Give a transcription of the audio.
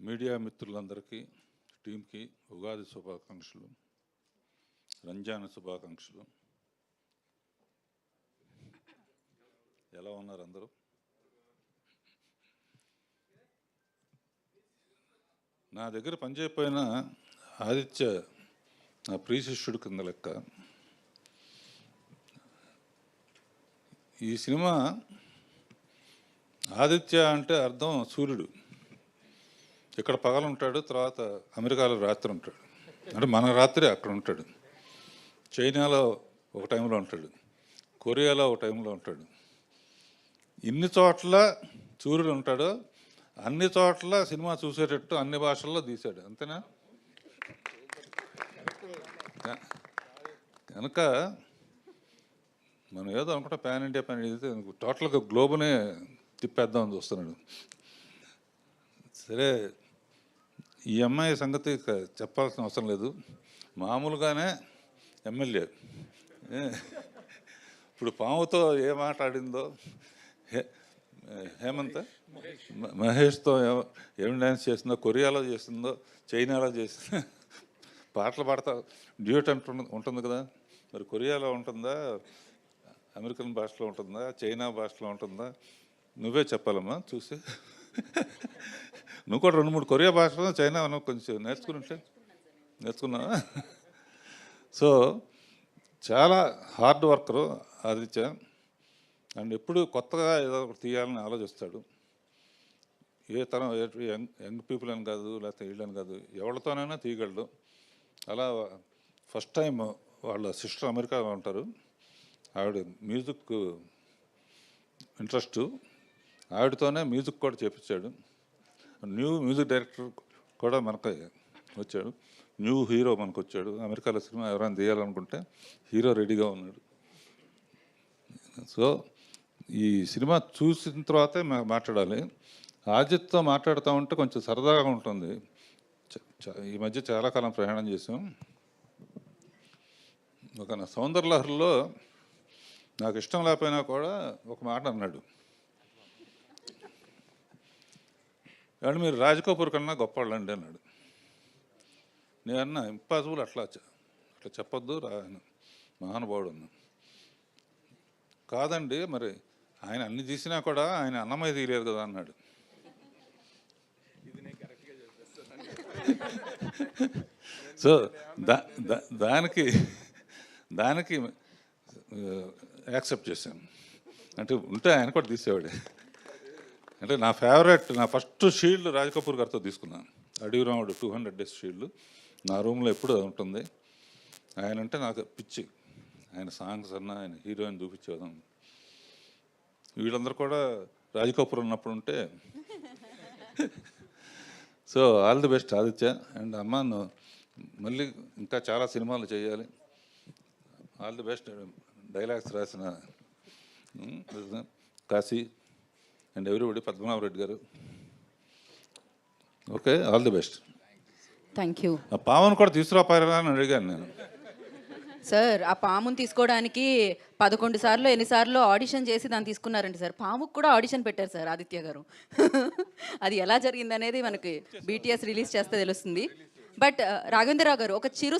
Media మిత్రులందరికీ టీంకి ఉగాది శుభాకాంక్షలు, రంజాన్ శుభాకాంక్షలు. ఎలా ఉన్నారు అందరూ? నా దగ్గర పనిచేయకపోయిన ఆదిత్య నా ప్రియ శిష్యుడు కింద లెక్క. ఈ సినిమా ఆదిత్య అంటే అర్థం సూర్యుడు. ఇక్కడ పగలు ఉంటాడు, తర్వాత అమెరికాలో రాత్రి ఉంటాడు. అంటే మన రాత్రి అక్కడ ఉంటాడు. చైనాలో ఒక టైంలో ఉంటాడు, కొరియాలో ఒక టైంలో ఉంటాడు. ఇన్ని చోట్ల సూర్యుడు ఉంటాడు, అన్ని చోట్ల సినిమా చూసేటట్టు అన్ని భాషల్లో తీశాడు. అంతేనా? కనుక మనం ఏదో అనుకుంటా ప్యాన్ ఇండియా టోటల్గా గ్లోబునే తిప్పేద్దామని చూస్తున్నాడు. సరే, ఈ అమ్మాయి సంగతి చెప్పాల్సిన అవసరం లేదు. మామూలుగానే ఎమ్మెల్యే. ఇప్పుడు పాముతో ఏ మాట ఆడిందో, హేమంత్ మహేష్తో ఏం డ్యాన్స్ చేసిందో, కొరియాలో చేసిందో, చైనాలో చేసిందో, పాటలు పాడతా డ్యూట్ ఉంటుంది కదా. మరి కొరియాలో ఉంటుందా, అమెరికన్ భాషలో ఉంటుందా, చైనా భాషలో ఉంటుందా? నువ్వే చెప్పాలమ్మా చూసి. నువ్వు కూడా 2-3 కొరియా భాషలో చైనా కొంచెం నేర్చుకున్నావా? సో చాలా హార్డ్ వర్కరు ఆదిత్య. అండ్ ఎప్పుడు కొత్తగా ఏదో ఒకటి తీయాలని ఆలోచిస్తాడు. ఏ తరం యంగ్ పీపుల్ అని కాదు, లేకపోతే వీళ్ళని కాదు, ఎవరితోనైనా తీయగలడు. అలా ఫస్ట్ టైం వాళ్ళ సిస్టర్ అమెరికాలో ఉంటారు. ఆవిడ మ్యూజిక్ ఇంట్రెస్ట్, ఆవిడతోనే మ్యూజిక్ కూడా చేపించాడు. న్యూ మ్యూజిక్ డైరెక్టర్ కూడా మనకు వచ్చాడు, న్యూ హీరో మనకు వచ్చాడు. అమెరికాలో సినిమా ఎవరైనా తీయాలనుకుంటే హీరో రెడీగా ఉన్నాడు. సో ఈ సినిమా చూసిన తర్వాతే మాట్లాడాలి. ఆజిత్తో మాట్లాడుతూ ఉంటే కొంచెం సరదాగా ఉంటుంది. ఈ మధ్య చాలా కాలం ప్రయాణం చేసాం. ఒక నా సౌందర్యలహరిలో నాకు ఇష్టం లేకపోయినా కూడా ఒక మాట అన్నాడు, కానీ మీరు రాజ్ కపూర్ కన్నా గొప్పవాళ్ళండి అన్నాడు. నేను అన్నా ఇంపాసిబుల్, అట్లా చెప్పొద్దు, మహానుభావుడు అన్నా. కాదండి, మరి ఆయన అన్ని తీసినా కూడా ఆయన అన్నమయ్య తీయలేదు కదా అన్నాడు. సో దానికి యాక్సెప్ట్ చేశాను. అంటే ఉంటే ఆయన కూడా తీసేవాడే. అంటే నా ఫేవరెట్, నా ఫస్ట్ షీల్డ్ రాజ్ కపూర్ గారితో తీసుకున్నాను. అడవిరాముడు 200 days షీల్డ్ నా రూమ్లో ఎప్పుడు ఉంటుంది. ఆయన అంటే నాకు పిచ్చి. ఆయన సాంగ్స్ అన్నా, ఆయన హీరోయిన్ చూపించేదాం. వీళ్ళందరూ కూడా రాజ్ కపూర్ ఉన్నప్పుడు ఉంటే. So all the best Aditya. And అమ్మ, మళ్ళీ ఇంకా చాలా సినిమాలు చేయాలి. All the best. డైలాగ్స్ రాసిన కాశీ అండ్ ఎవ్రీబడి, పద్మనాభ రెడ్డి గారు. Okay, all the best. Thank you. ఆ పామును కూడా తీసుకురాపారా అని అడిగాను నేను. సార్, ఆ పాముని తీసుకోవడానికి 11 సార్లు ఎన్నిసార్లు ఆడిషన్ చేసి దాన్ని తీసుకున్నారండి సార్. పాముకు కూడా ఆడిషన్ పెట్టారు సార్ ఆదిత్య గారు. అది ఎలా జరిగింది అనేది మనకి BTS రిలీజ్ చేస్తే తెలుస్తుంది. బట్ రాఘవేంద్రరావు గారు, ఒక చిరు